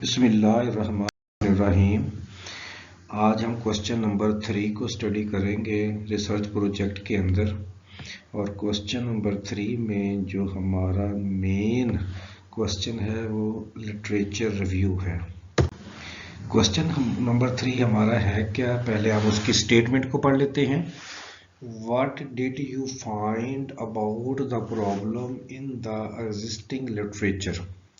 बिस्मिल्लाहिर्रहमानिर्रहीम। आज हम क्वेश्चन नंबर 3 को स्टडी करेंगे रिसर्च प्रोजेक्ट के अंदर। और क्वेश्चन नंबर 3 में जो हमारा मेन क्वेश्चन है वो लिटरेचर रिव्यू है। क्वेश्चन नंबर 3 हमारा है क्या, पहले आप उसकी स्टेटमेंट को पढ़ लेते हैं। What did you find about the problem in the existing literature?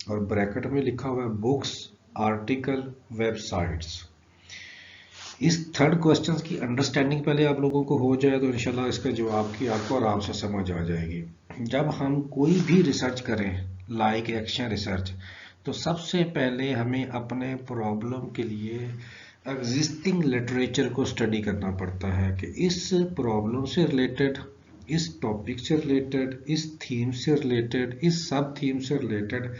और ब्रैकेट में लिखा हुआ है बुक्स, आर्टिकल, वेबसाइट्स। इस थर्ड क्वेश्चन की अंडरस्टैंडिंग पहले आप लोगों को हो जाए तो इंशाल्लाह इसका जवाब की आपको आराम से समझ आ जाएगी। जब हम कोई भी रिसर्च करें लाइक एक्शन रिसर्च, तो सबसे पहले हमें अपने प्रॉब्लम के लिए एग्जिस्टिंग लिटरेचर को स्टडी करना पड़ता है कि इस प्रॉब्लम से रिलेटेड, इस टॉपिक से रिलेटेड, इस थीम से रिलेटेड, इस सब थीम से रिलेटेड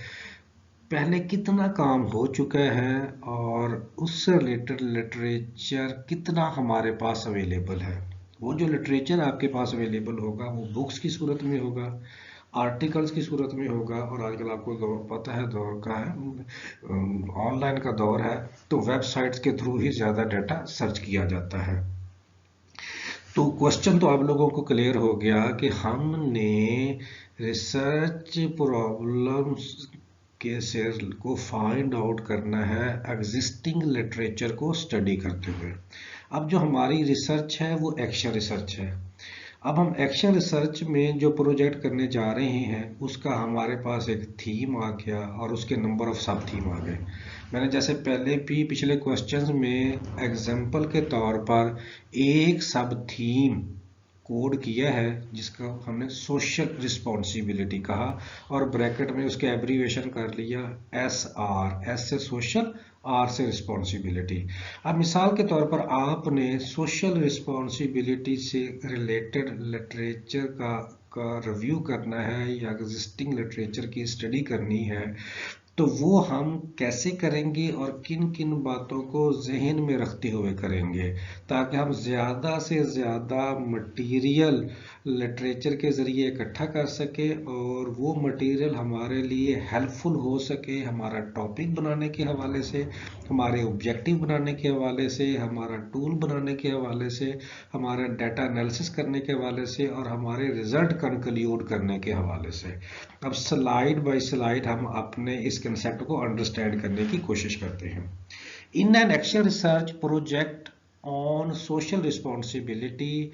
पहले कितना काम हो चुका है और उससे रिलेटेड लिटरेचर कितना हमारे पास अवेलेबल है। वो जो लिटरेचर आपके पास अवेलेबल होगा वो बुक्स की सूरत में होगा, आर्टिकल्स की सूरत में होगा, और आजकल आपको दौर पता है, दौर का है, ऑनलाइन का दौर है, तो वेबसाइट्स के थ्रू ही ज़्यादा डाटा सर्च किया जाता है। तो क्वेश्चन तो आप लोगों को क्लियर हो गया कि हमने रिसर्च प्रॉब्लम्स के सेल को फाइंड आउट करना है एग्जिस्टिंग लिटरेचर को स्टडी करते हुए। अब जो हमारी रिसर्च है वो एक्शन रिसर्च है। अब हम एक्शन रिसर्च में जो प्रोजेक्ट करने जा रहे हैं उसका हमारे पास एक थीम आ गया और उसके नंबर ऑफ सब थीम आ गए। मैंने जैसे पहले भी पिछले क्वेश्चंस में एग्जांपल के तौर पर एक सब थीम कोड किया है जिसका हमने सोशल रिस्पॉन्सिबिलिटी कहा, और ब्रैकेट में उसके एब्रीवेशन कर लिया SR, S से सोशल, R से रिस्पॉन्सिबिलिटी। अब मिसाल के तौर पर आपने सोशल रिस्पॉन्सिबिलिटी से रिलेटेड लिटरेचर का रिव्यू करना है या एग्जिस्टिंग लिटरेचर की स्टडी करनी है, तो वो हम कैसे करेंगे और किन किन बातों को जहन में रखते हुए करेंगे ताकि हम ज़्यादा से ज़्यादा मटेरियल लिटरेचर के ज़रिए इकट्ठा कर सके और वो मटेरियल हमारे लिए हेल्पफुल हो सके, हमारा टॉपिक बनाने के हवाले से, हमारे ऑब्जेक्टिव बनाने के हवाले से, हमारा टूल बनाने के हवाले से, हमारा डाटा एनालिसिस करने के हवाले से, और हमारे रिजल्ट कंक्लूड करने के हवाले से। अब स्लाइड बाय स्लाइड हम अपने इस कंसेप्ट को अंडरस्टैंड करने की कोशिश करते हैं। In an action research project on social responsibility,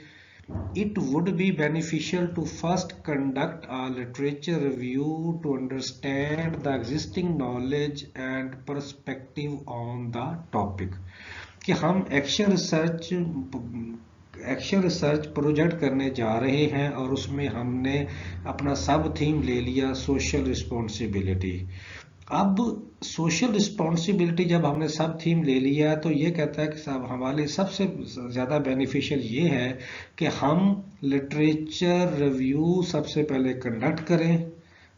it would be beneficial to first conduct a literature review to understand the existing knowledge and perspective on the topic। कि हम एक्शन रिसर्च प्रोजेक्ट करने जा रहे हैं और उसमें हमने अपना सब थीम ले लिया सोशल रिस्पॉन्सिबिलिटी। अब सोशल रिस्पॉन्सिबिलिटी जब हमने सब थीम ले लिया तो ये कहता है कि सब हमारे सबसे ज़्यादा बेनिफिशियल ये है कि हम लिटरेचर रिव्यू सबसे पहले कंडक्ट करें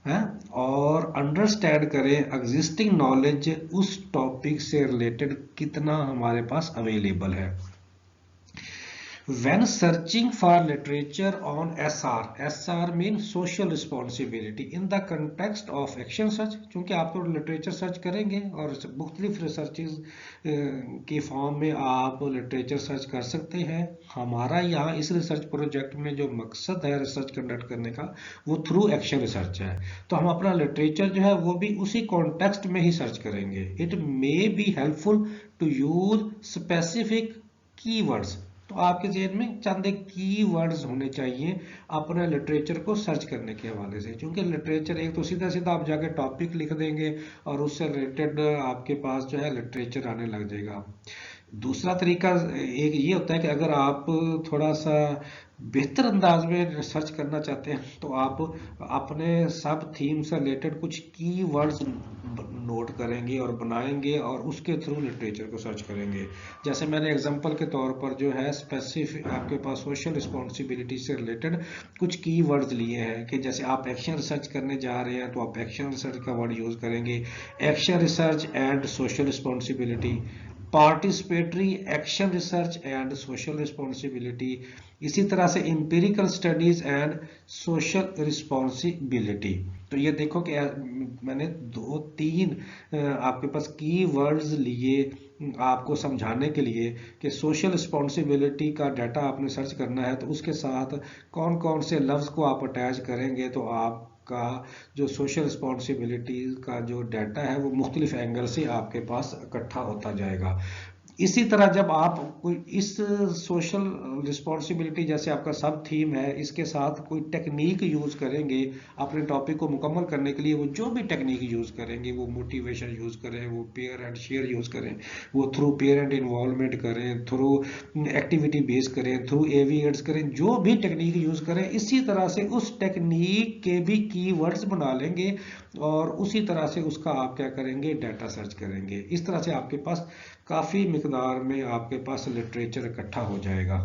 है और अंडरस्टैंड करें एग्जिस्टिंग नॉलेज उस टॉपिक से रिलेटेड कितना हमारे पास अवेलेबल है। When searching for literature on SR means social responsibility in the context of action search, क्योंकि आप तो लिटरेचर सर्च करेंगे और मुख्तलिफ रिसर्चेज की फॉर्म में आप लिटरेचर सर्च कर सकते हैं। हमारा यहाँ इस रिसर्च प्रोजेक्ट में जो मकसद है रिसर्च कंडक्ट करने का वो थ्रू एक्शन रिसर्च है, तो हम अपना लिटरेचर जो है वो भी उसी कॉन्टेक्स्ट में ही सर्च करेंगे। It may be helpful to use specific keywords, तो आपके जेहन में चंद एक कीवर्ड्स होने चाहिए अपने लिटरेचर को सर्च करने के हवाले से, क्योंकि लिटरेचर एक तो सीधा सीधा आप जाके टॉपिक लिख देंगे और उससे रिलेटेड आपके पास जो है लिटरेचर आने लग जाएगा। दूसरा तरीका एक ये होता है कि अगर आप थोड़ा सा बेहतर अंदाज में रिसर्च करना चाहते हैं तो आप अपने सब थीम से रिलेटेड कुछ कीवर्ड्स नोट करेंगे और बनाएंगे और उसके थ्रू लिटरेचर को सर्च करेंगे। जैसे मैंने एग्जांपल के तौर पर जो है स्पेसिफिक आपके पास सोशल रिस्पॉन्सिबिलिटी से रिलेटेड कुछ कीवर्ड्स लिए हैं कि जैसे आप एक्शन रिसर्च करने जा रहे हैं तो आप एक्शन रिसर्च का वर्ड यूज करेंगे, action research and social responsibility, participatory action research and social responsibility, इसी तरह से empirical studies and social responsibility. तो ये देखो कि मैंने 2-3 आपके पास की वर्ड्स लिए आपको समझाने के लिए कि सोशल रिस्पॉन्सिबिलिटी का डाटा आपने सर्च करना है, तो उसके साथ कौन कौन से लफ्ज़ को आप अटैच करेंगे तो आपका जो सोशल रिस्पॉन्सिबिलिटी का जो डाटा है वो मुख्तलिफ एंगल से आपके पास इकट्ठा होता जाएगा। इसी तरह जब आप कोई इस सोशल रिस्पॉन्सिबिलिटी जैसे आपका सब थीम है, इसके साथ कोई टेक्निक यूज करेंगे अपने टॉपिक को मुकम्मल करने के लिए, वो जो भी टेक्निक यूज करेंगे, वो मोटिवेशन यूज करें, वो पेयर एंड शेयर यूज करें, वो थ्रू पेयर एंड इन्वॉल्वमेंट करें, थ्रू एक्टिविटी बेस करें, थ्रू एविएट्स करें, जो भी टेक्निक यूज करें, इसी तरह से उस टेक्निक के भी कीवर्ड्स बना लेंगे और उसी तरह से उसका आप क्या करेंगे, डाटा सर्च करेंगे। इस तरह से आपके पास काफी मिकदार में आपके पास लिटरेचर इकट्ठा हो जाएगा।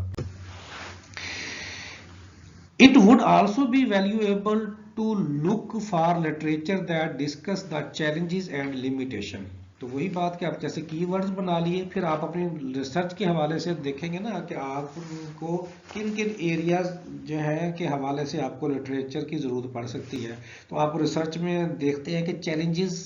It would also be valuable to look for literature that discuss the challenges and limitation. तो वही बात कि आप जैसे कीवर्ड्स बना लिए, फिर आप अपनी रिसर्च के हवाले से देखेंगे ना कि आपको किन किन एरियाज जो है के हवाले से आपको लिटरेचर की ज़रूरत पड़ सकती है। तो आप रिसर्च में देखते हैं कि चैलेंजेस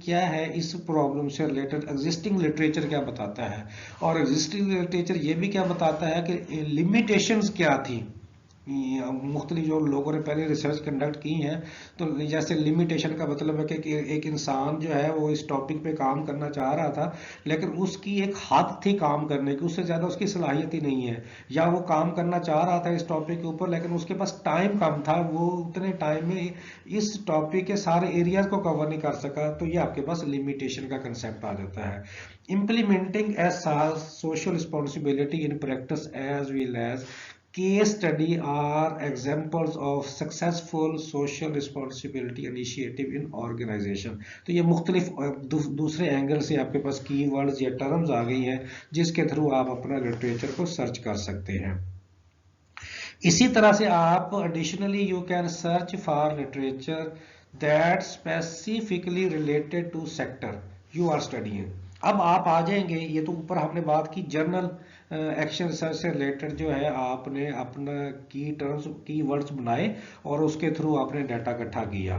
क्या है इस प्रॉब्लम से रिलेटेड, एग्जिस्टिंग लिटरेचर क्या बताता है, और एग्जिस्टिंग लिटरेचर ये भी क्या बताता है कि लिमिटेशंस क्या थी। मुख्तलिफ जो लोगों ने पहले रिसर्च कंडक्ट की हैं, तो जैसे लिमिटेशन का मतलब है कि एक इंसान जो है वो इस टॉपिक पे काम करना चाह रहा था, लेकिन उसकी एक हद थी काम करने की, उससे ज़्यादा उसकी सलाहियत ही नहीं है, या वो काम करना चाह रहा था इस टॉपिक के ऊपर लेकिन उसके पास टाइम कम था, वो उतने टाइम में इस टॉपिक के सारे एरियाज को कवर नहीं कर सका, तो ये आपके पास लिमिटेशन का कंसेप्ट आ जाता है। Implementing as social responsibility in practice as well as case study are examples of successful social responsibility initiative in organization। तो ये मुख्तलिफ दूसरे एंगल से आपके पास कीवर्ड्स या टर्म्स आ गई हैं जिसके थ्रू आप अपना लिटरेचर को सर्च कर सकते हैं। इसी तरह से आप additionally you can search for literature that specifically related to sector you are studying. अब आप आ जाएंगे, ये तो ऊपर हमने बात की जर्नल एक्शन रिसर्च से रिलेटेड जो है आपने अपना की टर्म्स की वर्ड्स बनाए और उसके थ्रू आपने डाटा इकट्ठा किया।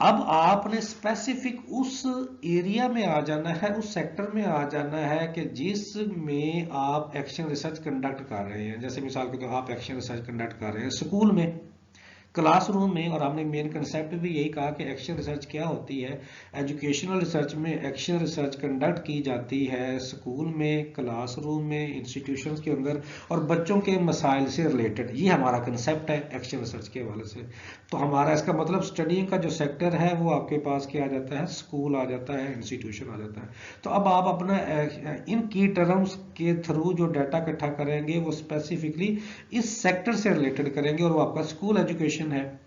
अब आपने स्पेसिफिक उस एरिया में आ जाना है, उस सेक्टर में आ जाना है कि जिसमें आप एक्शन रिसर्च कंडक्ट कर रहे हैं। जैसे मिसाल के तौर आप एक्शन रिसर्च कंडक्ट कर रहे हैं स्कूल में, क्लासरूम में, और हमने मेन कंसेप्ट भी यही कहा कि एक्शन रिसर्च क्या होती है। एजुकेशनल रिसर्च में एक्शन रिसर्च कंडक्ट की जाती है स्कूल में, क्लासरूम में, इंस्टीट्यूशंस के अंदर, और बच्चों के मसाइल से रिलेटेड। ये हमारा कंसेप्ट है एक्शन रिसर्च के हवाले से। तो हमारा इसका मतलब स्टडीइंग का जो सेक्टर है वो आपके पास क्या आ जाता है, स्कूल आ जाता है, इंस्टीट्यूशन आ जाता है। तो अब आप अपना इन की टर्म्स के थ्रू जो डाटा इकट्ठा करेंगे वो स्पेसिफिकली इस सेक्टर से रिलेटेड करेंगे और वो आपका स्कूल एजुकेशन है।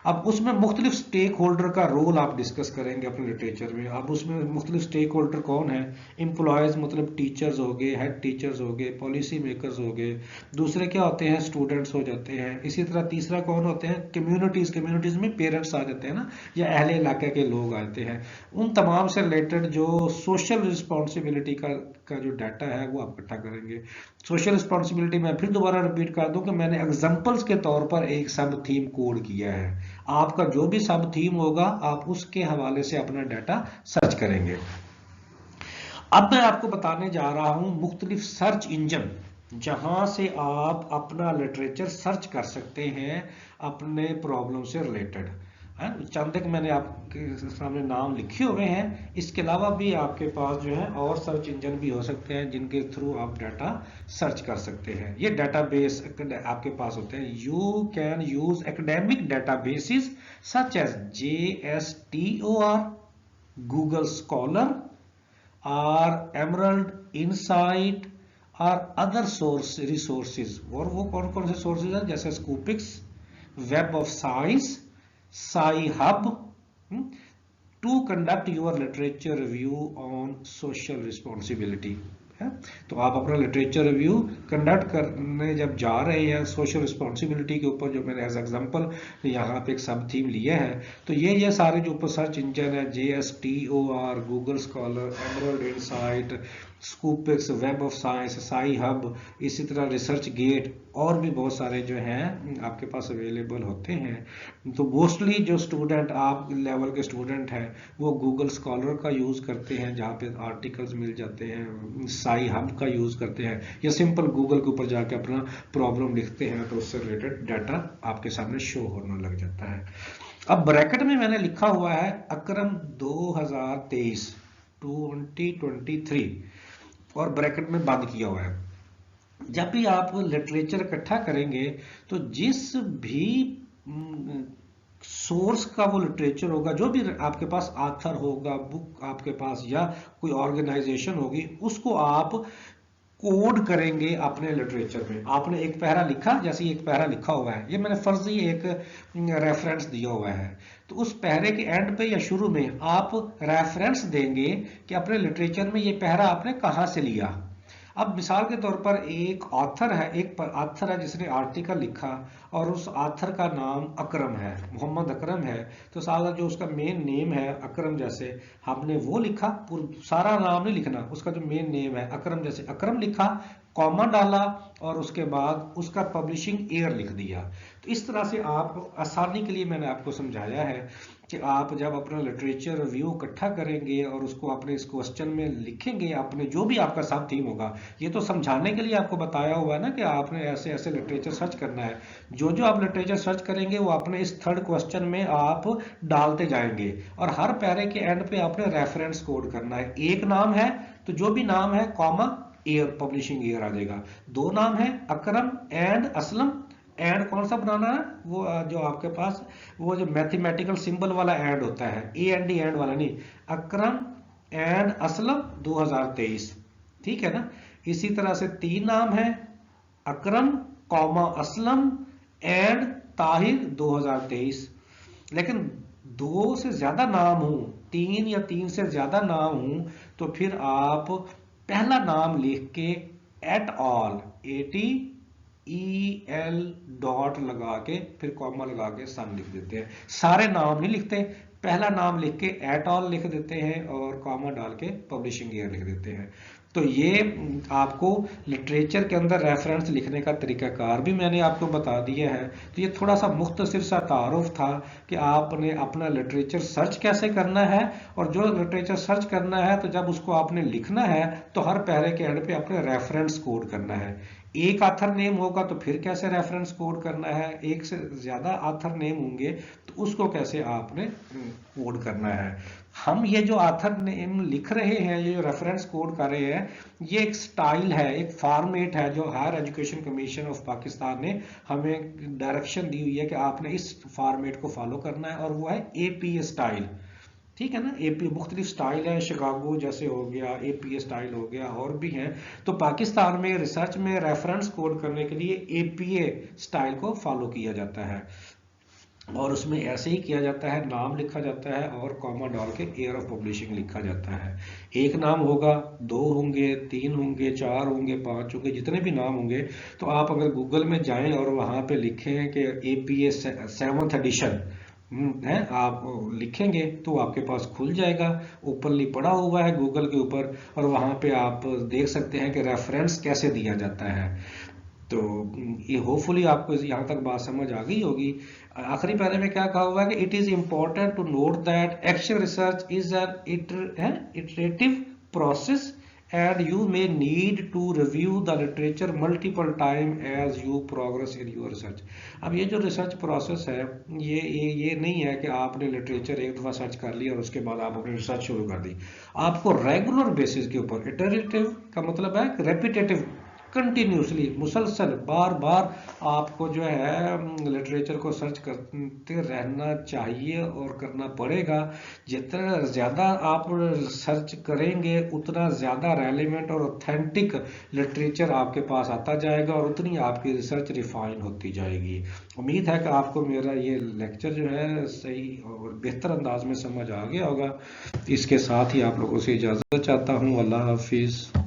अब उसमें मुख्तलिफ स्टेक होल्डर का रोल आप डिस्कस करेंगे अपने लिटरेचर में। अब उसमें मुख्तलिफ स्टेक होल्डर कौन है, एम्प्लॉयज मतलब टीचर्स हो गए, हेड टीचर्स हो गए, पॉलिसी मेकर्स हो गए, दूसरे क्या होते हैं, स्टूडेंट्स हो जाते हैं। इसी तरह तीसरा कौन होते हैं, कम्युनिटीज, कम्युनिटीज में पेरेंट्स आ जाते हैं ना, या अहले इलाके के लोग आते हैं। उन तमाम से रिलेटेड जो सोशल रिस्पॉन्सिबिलिटी का जो डाटा है वो आप इकट्ठा करेंगे। सोशल रिस्पॉन्सिबिलिटी मैं फिर दोबारा रिपीट कर दूं कि मैंने एग्जांपल्स के तौर पर एक सब थीम कोड किया है। आपका जो भी सब थीम होगा आप उसके हवाले से अपना डाटा सर्च करेंगे। अब मैं आपको बताने जा रहा हूं मुख्तलिफ सर्च इंजन जहां से आप अपना लिटरेचर सर्च कर सकते हैं अपने प्रॉब्लम से रिलेटेड। चंद तक मैंने आपके सामने नाम लिखे हुए हैं, इसके अलावा भी आपके पास जो है और सर्च इंजन भी हो सकते हैं जिनके थ्रू आप डाटा सर्च कर सकते हैं। ये डाटाबेस आपके पास होते हैं। You can use academic databases such as JSTOR, Google Scholar और एमरल्ड इनसाइट और अदर सोर्स रिसोर्सेज। और वो कौन कौन से सोर्सेज हैं, जैसे Scopus, Web of Science, SciHub, to conduct your literature review on social responsibility। है। तो आप अपना लिटरेचर रिव्यू कंडक्ट करने जब जा रहे हैं सोशल रिस्पॉन्सिबिलिटी के ऊपर, जो मैंने एज एग्जांपल यहाँ पे एक सब थीम लिया है, तो ये सारे जो ऊपर सर्च इंजन है, JSTOR, Google Scholar, Emerald Insight, Scopus, Web of Science, Sci Hub, इसी तरह रिसर्च गेट, और भी बहुत सारे जो हैं आपके पास अवेलेबल होते हैं। तो मोस्टली जो स्टूडेंट आप लेवल के स्टूडेंट हैं वो गूगल स्कॉलर का यूज़ करते हैं, जहाँ पे आर्टिकल्स मिल जाते हैं, साई हब का यूज़ करते हैं, या सिंपल गूगल के ऊपर जाके अपना प्रॉब्लम लिखते हैं तो उससे रिलेटेड डाटा आपके सामने शो होने लग जाता है। अब ब्रैकेट में मैंने लिखा हुआ है अकरम 2023 2023 और ब्रैकेट में बंद किया हुआ है। जब भी आप लिटरेचर इकट्ठा करेंगे तो जिस भी सोर्स का वो लिटरेचर होगा, जो भी आपके पास आथर होगा, बुक आपके पास या कोई ऑर्गेनाइजेशन होगी, उसको आप कोड करेंगे अपने लिटरेचर में। आपने एक पैरा लिखा, जैसे एक पैरा लिखा हुआ है, ये मैंने फर्जी एक रेफरेंस दिया हुआ है, तो उस पैरे के एंड पे या शुरू में आप रेफरेंस देंगे कि अपने लिटरेचर में ये पैरा आपने कहाँ से लिया। अब मिसाल के तौर पर एक ऑथर है, एक ऑथर है जिसने आर्टिकल लिखा और उस ऑथर का नाम अकरम है, मोहम्मद अकरम है, तो सारा जो उसका मेन नेम है अकरम, जैसे हमने वो लिखा, सारा नाम नहीं लिखना, उसका जो मेन नेम है अकरम, जैसे अकरम लिखा, कॉमा डाला और उसके बाद उसका पब्लिशिंग ईयर लिख दिया। तो इस तरह से आप आसानी के लिए मैंने आपको समझाया है कि आप जब अपना लिटरेचर रिव्यू इकट्ठा करेंगे और उसको अपने इस क्वेश्चन में लिखेंगे, आपने जो भी आपका सब थीम होगा, ये तो समझाने के लिए आपको बताया हुआ है ना कि आपने ऐसे ऐसे लिटरेचर सर्च करना है। जो जो आप लिटरेचर सर्च करेंगे वो अपने इस थर्ड क्वेश्चन में आप डालते जाएंगे और हर पैरे के एंड पे आपने रेफरेंस कोड करना है। एक नाम है तो जो भी नाम है कॉमा ईयर, पब्लिशिंग ईयर आ जाएगा। दो नाम है अकरम एंड असलम, एंड कौन सा बनाना है, वो जो आपके पास वो जो मैथमेटिकल सिंबल वाला एंड होता है, AND एंड वाला नहीं, अकरम एंड असलम 2023, ठीक है ना। इसी तरह से तीन नाम है अकरम कॉमा असलम एंड ताहिर 2023। लेकिन दो से ज्यादा नाम हो, तीन या तीन से ज्यादा नाम हो, तो फिर आप पहला नाम लिख के एट ऑल ATEL डॉट लगा के फिर कॉमा लगा के सन लिख देते हैं। सारे नाम नहीं लिखते, पहला नाम लिख के एट ऑल लिख देते हैं और कॉमा डाल के पब्लिशिंग ईयर लिख देते हैं। तो ये आपको लिटरेचर के अंदर रेफरेंस लिखने का तरीकाकार भी मैंने आपको बता दिया है। तो ये थोड़ा सा मुख्तसर सा तारुफ था कि आपने अपना लिटरेचर सर्च कैसे करना है, और जो लिटरेचर सर्च करना है तो जब उसको आपने लिखना है तो हर पैरे के एंड पे अपने रेफरेंस कोड करना है। एक ऑथर नेम होगा तो फिर कैसे रेफरेंस कोड करना है, एक से ज्यादा ऑथर नेम होंगे तो उसको कैसे आपने कोड करना है। हम ये जो ऑथर नेम लिख रहे हैं, ये जो रेफरेंस कोड कर रहे हैं, ये एक स्टाइल है, एक फॉर्मेट है जो higher education commission of Pakistan ने हमें डायरेक्शन दी हुई है कि आपने इस फॉर्मेट को फॉलो करना है, और वो है APA स्टाइल, ठीक है ना। APA मुख्तलिफ स्टाइल है, शिकागो जैसे हो गया, APA स्टाइल हो गया, और भी हैं। तो पाकिस्तान में रिसर्च में रेफरेंस कोड करने के लिए APA स्टाइल को फॉलो किया जाता है, और उसमें ऐसे ही किया जाता है, नाम लिखा जाता है और कॉमा डाल के ईयर ऑफ पब्लिशिंग लिखा जाता है। एक नाम होगा, दो होंगे, तीन होंगे, चार होंगे, पांच होंगे, जितने भी नाम होंगे। तो आप अगर गूगल में जाएं और वहां पे लिखें कि APA 7th एडिशन है, आप लिखेंगे तो आपके पास खुल जाएगा, ओपनली पड़ा हुआ है गूगल के ऊपर, और वहां पे आप देख सकते हैं कि रेफरेंस कैसे दिया जाता है। तो ये होपफुली आपको यहाँ तक बात समझ आ गई होगी। आखिरी पैरे में क्या कहा हुआ है कि it is important to note that action research is an iterative process and you may need to review the literature multiple time as you progress in your research। अब ये जो रिसर्च प्रोसेस है, ये नहीं है कि आपने लिटरेचर एक दफ़ा सर्च कर लिया और उसके बाद आप अपनी रिसर्च शुरू कर दी। आपको रेगुलर बेसिस के ऊपर, इटरेटिव का मतलब है रेपिटेटिव, कंटिन्यूसली, मुसलसल, बार बार आपको जो है लिटरेचर को सर्च करते रहना चाहिए और करना पड़ेगा। जितना ज़्यादा आप सर्च करेंगे उतना ज़्यादा रेलेवेंट और ऑथेंटिक लिटरेचर आपके पास आता जाएगा और उतनी आपकी रिसर्च रिफाइन होती जाएगी। उम्मीद है कि आपको मेरा ये लेक्चर जो है सही और बेहतर अंदाज में समझ आ गया होगा। इसके साथ ही आप लोगों से इजाज़त चाहता हूँ। अल्लाह हाफिज़।